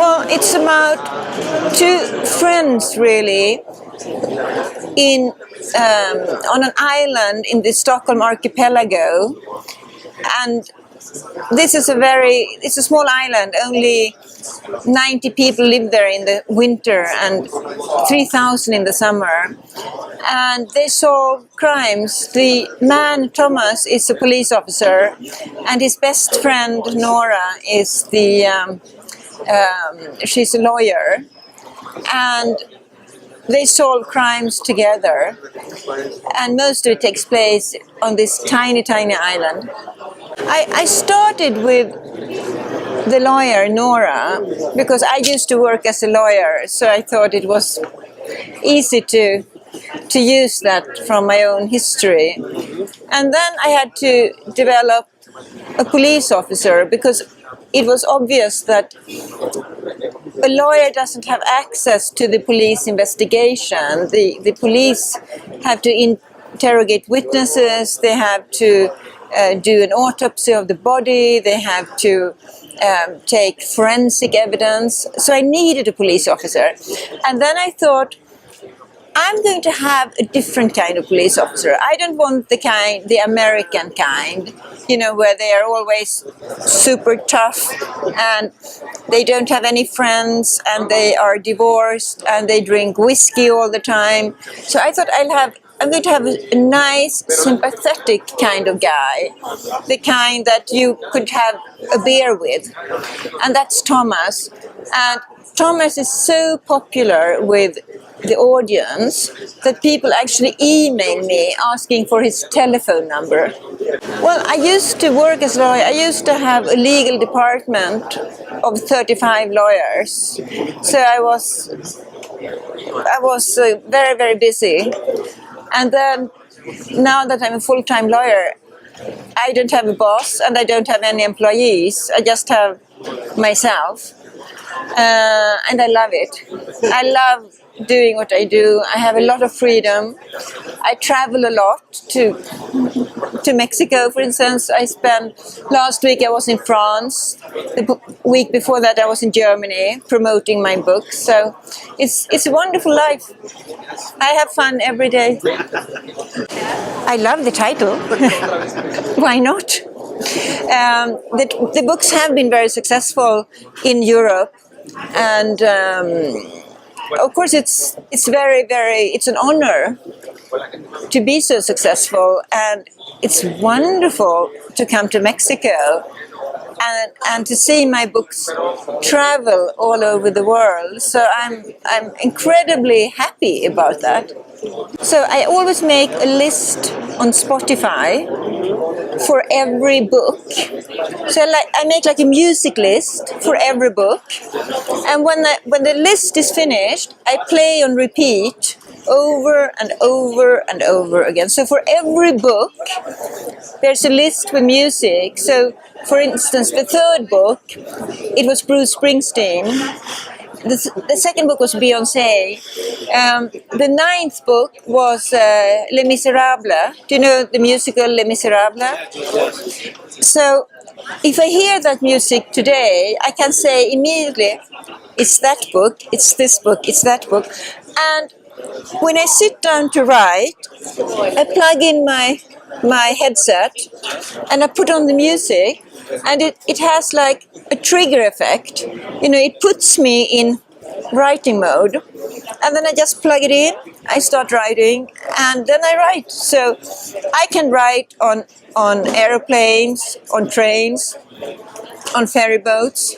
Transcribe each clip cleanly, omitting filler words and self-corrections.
Well, it's about two friends, really, in on an island in the Stockholm archipelago, and this is it's a small island. Only 90 people live there in the winter and 3,000 in the summer. And they solve crimes. The man, Thomas, is a police officer, and his best friend, Nora, is she's a lawyer. And they solve crimes together. And most of it takes place on this tiny, tiny island. I started with the lawyer, Nora, because I used to work as a lawyer, so I thought it was easy to use that from my own history. And then I had to develop a police officer, because it was obvious that a lawyer doesn't have access to the police investigation. The police have to interrogate witnesses, they have to do an autopsy of the body, they have to take forensic evidence. So I needed a police officer. And then I thought, I'm going to have a different kind of police officer. I don't want the American kind, where they are always super tough and they don't have any friends and they are divorced and they drink whiskey all the time. So I thought I'm going to have a nice, sympathetic kind of guy, the kind that you could have a beer with. And that's Thomas. And Thomas is so popular with the audience that people actually email me asking for his telephone number. Well, I used to work as a lawyer. I used to have a legal department of 35 lawyers. So I was very, very busy. And then, now that I'm a full-time lawyer, I don't have a boss and I don't have any employees. I just have myself. And I love it. I love doing what I do. I have a lot of freedom. I travel a lot to Mexico, for instance. Last week I was in France. The week before that I was in Germany promoting my book. So it's a wonderful life. I have fun every day. I love the title. Why not? The books have been very successful in Europe, and of course it's an honor to be so successful, and it's wonderful to come to Mexico and to see my books travel all over the world. So I'm incredibly happy about that. So I always make a list on Spotify for every book. So I make like a music list for every book. And when the list is finished, I play on repeat over and over and over again. So for every book, there's a list with music. So, for instance, the third book, it was Bruce Springsteen. The second book was Beyoncé. The ninth book was Les Miserables. Do you know the musical Les Miserables? So if I hear that music today, I can say immediately, it's that book, it's this book, it's that book. And when I sit down to write, I plug in my headset and I put on the music, and it has like a trigger effect. It puts me in writing mode, and then I just plug it in, I start writing, and then I write. So I can write on airplanes, on trains, on ferry boats,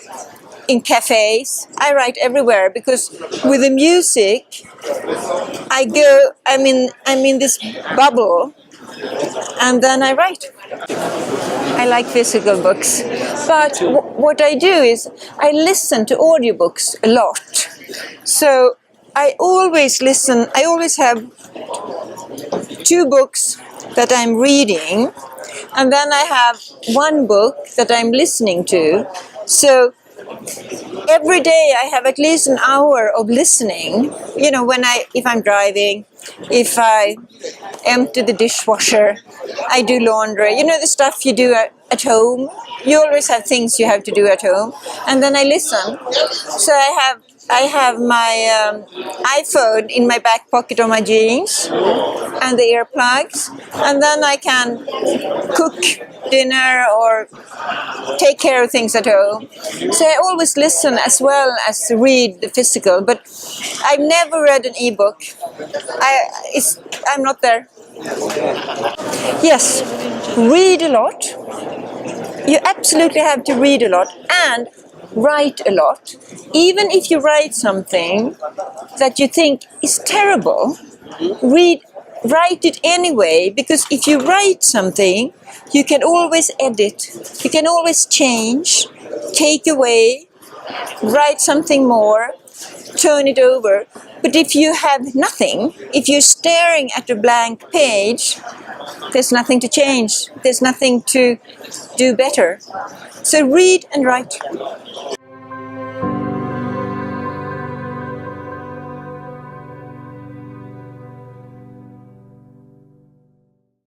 in cafes. I write everywhere, because with the music I'm in this bubble, and then I write. I like physical books, but what I do is I listen to audiobooks a lot. So I always have 2 books that I'm reading, and then I have 1 book that I'm listening to. So every day I have at least an hour of listening. If I'm driving, if I empty the dishwasher, I do laundry, the stuff you do at home. you always have things you have to do at home, and then I listen. So I have my iPhone in my back pocket of my jeans and the earplugs, and then I can cook dinner or take care of things at home. So I always listen as well as read the physical, but I've never read an ebook. I'm not there. Yes, read a lot. You absolutely have to read a lot and write a lot. Even if you write something that you think is terrible, write it anyway, because if you write something, you can always edit, you can always change, take away, write something more, turn it over. But if you have nothing, if you're staring at a blank page, there's nothing to change, there's nothing to do better. So read and write.